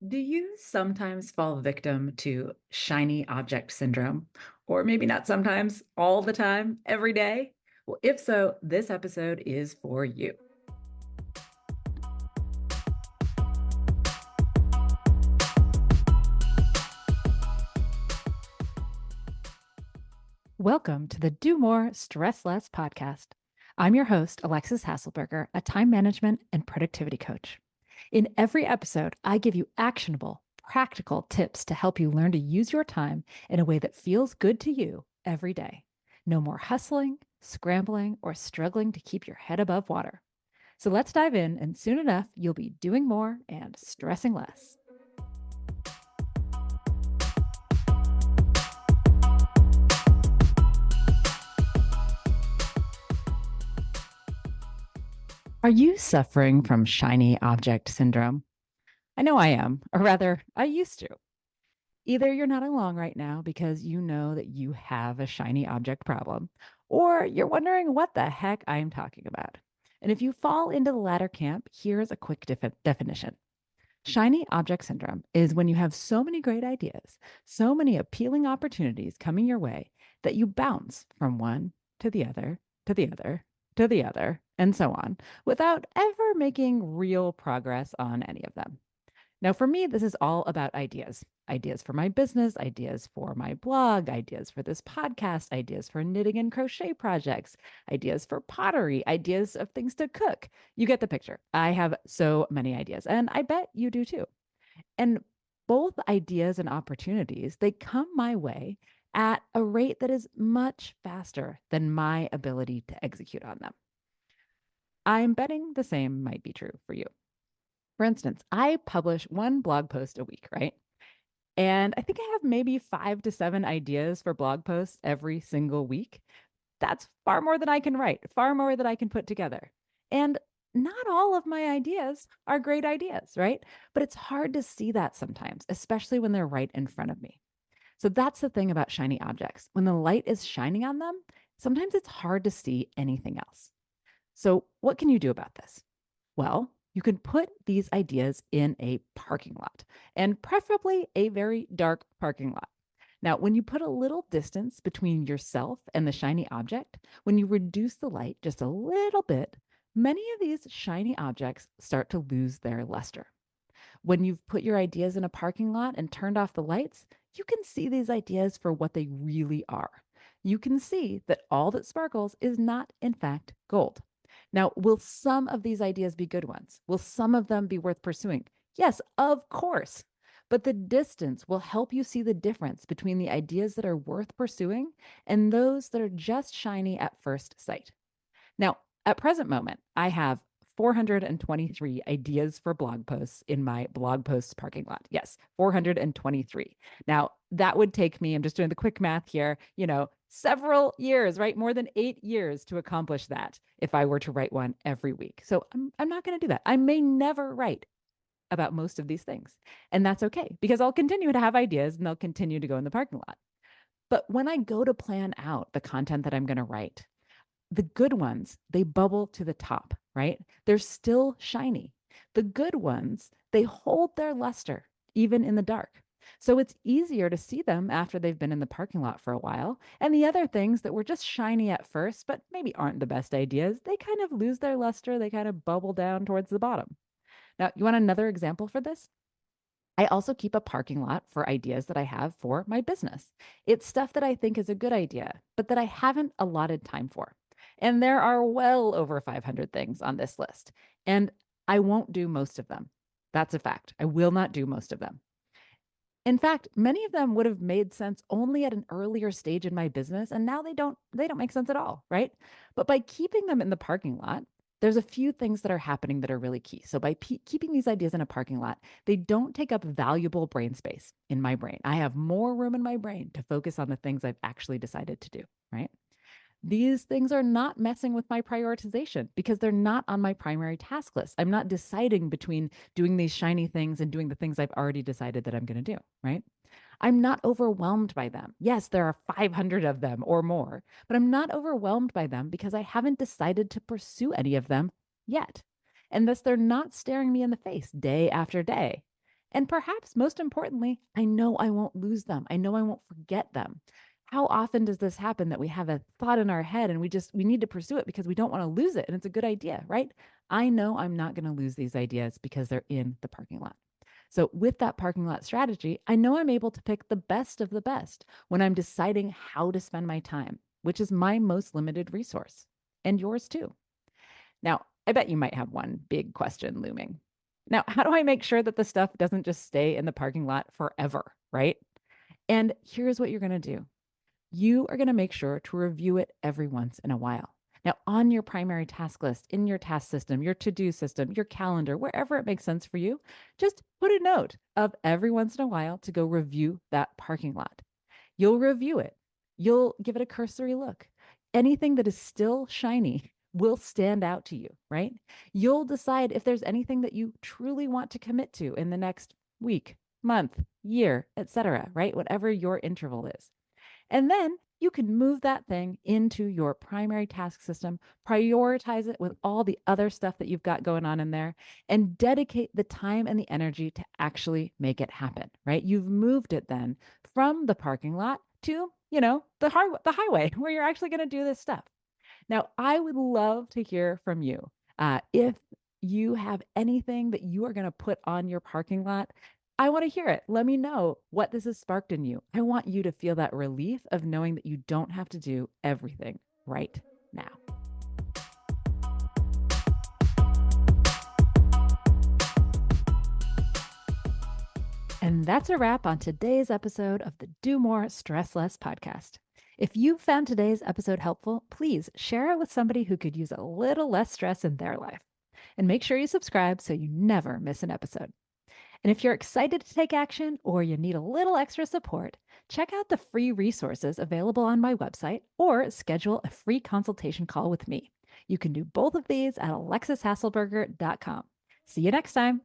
Do you sometimes fall victim to shiny object syndrome? Or maybe not sometimes, all the time, every day? Well, if so, this episode is for you. Welcome to the Do More, Stress Less podcast. I'm your host, Alexis Hasselberger, a time management and productivity coach. In every episode, I give you actionable, practical tips to help you learn to use your time in a way that feels good to you every day. No more hustling, scrambling, or struggling to keep your head above water. So let's dive in, and soon enough, you'll be doing more and stressing less. Are you suffering from shiny object syndrome? I know I am, or rather, I used to. Either you're not along right now because you know that you have a shiny object problem, or you're wondering what the heck I'm talking about. And if you fall into the latter camp, here's a quick definition. Shiny object syndrome is when you have so many great ideas, so many appealing opportunities coming your way that you bounce from one to the other, to the other, to the other, and so on, without ever making real progress on any of them. Now, for me, this is all about ideas for my business, ideas for my blog, ideas for this podcast, ideas for knitting and crochet projects, ideas for pottery, ideas of things to cook. You get the picture. I have so many ideas, and I bet you do too. And both ideas and opportunities, they come my way at a rate that is much faster than my ability to execute on them. I'm betting the same might be true for you. For instance, I publish one blog post a week, right? And I think I have maybe 5 to 7 ideas for blog posts every single week. That's far more than I can write, far more than I can put together. And not all of my ideas are great ideas, right? But it's hard to see that sometimes, especially when they're right in front of me. So that's the thing about shiny objects. When the light is shining on them, sometimes it's hard to see anything else. So, what can you do about this? Well, you can put these ideas in a parking lot and preferably a very dark parking lot. Now, when you put a little distance between yourself and the shiny object, when you reduce the light just a little bit, many of these shiny objects start to lose their luster. When you've put your ideas in a parking lot and turned off the lights, you can see these ideas for what they really are. You can see that all that sparkles is not, in fact, gold. Now, will some of these ideas be good ones? Will some of them be worth pursuing? Yes, of course. But the distance will help you see the difference between the ideas that are worth pursuing and those that are just shiny at first sight. Now, at present moment, I have 423 ideas for blog posts in my blog posts parking lot. Yes, 423. Now, that would take me, I'm just doing the quick math here, several years, right? More than 8 years to accomplish that if I were to write one every week. So I'm not going to do that. I may never write about most of these things. And that's okay because I'll continue to have ideas and they'll continue to go in the parking lot. But when I go to plan out the content that I'm going to write, the good ones, they bubble to the top, right? They're still shiny. The good ones, they hold their luster even in the dark. So it's easier to see them after they've been in the parking lot for a while. And the other things that were just shiny at first, but maybe aren't the best ideas, they kind of lose their luster. They kind of bubble down towards the bottom. Now, you want another example for this? I also keep a parking lot for ideas that I have for my business. It's stuff that I think is a good idea, but that I haven't allotted time for. And there are well over 500 things on this list. And I won't do most of them. That's a fact. I will not do most of them. In fact, many of them would have made sense only at an earlier stage in my business and now they don't make sense at all, right? But by keeping them in the parking lot, there's a few things that are happening that are really key. So by keeping these ideas in a parking lot, they don't take up valuable brain space in my brain. I have more room in my brain to focus on the things I've actually decided to do, right? These things are not messing with my prioritization because they're not on my primary task list. I'm not deciding between doing these shiny things and doing the things I've already decided that I'm going to do, right? I'm not overwhelmed by them. Yes, there are 500 of them or more, but I'm not overwhelmed by them because I haven't decided to pursue any of them yet. And thus, they're not staring me in the face day after day. And perhaps most importantly, I know I won't lose them. I know I won't forget them. How often does this happen that we have a thought in our head and we need to pursue it because we don't want to lose it and it's a good idea, right? I know I'm not going to lose these ideas because they're in the parking lot. So, with that parking lot strategy, I know I'm able to pick the best of the best when I'm deciding how to spend my time, which is my most limited resource and yours too. Now, I bet you might have one big question looming. Now, how do I make sure that the stuff doesn't just stay in the parking lot forever, right? And here's what you're going to do. You are going to make sure to review it every once in a while. Now, on your primary task list, in your task system, your to do system, your calendar, wherever it makes sense for you, just put a note of every once in a while to go review that parking lot. You'll review it, you'll give it a cursory look. Anything that is still shiny will stand out to you, right? You'll decide if there's anything that you truly want to commit to in the next week, month, year, etc., right? Whatever your interval is. And then you can move that thing into your primary task system, prioritize it with all the other stuff that you've got going on in there, and dedicate the time and the energy to actually make it happen, right? You've moved it then from the parking lot to, the highway where you're actually going to do this stuff. Now, I would love to hear from you. If you have anything that you are going to put on your parking lot, I want to hear it. Let me know what this has sparked in you. I want you to feel that relief of knowing that you don't have to do everything right now. And that's a wrap on today's episode of the Do More, Stress Less podcast. If you found today's episode helpful, please share it with somebody who could use a little less stress in their life. And make sure you subscribe so you never miss an episode. And if you're excited to take action or you need a little extra support, check out the free resources available on my website or schedule a free consultation call with me. You can do both of these at alexishasselberger.com. See you next time.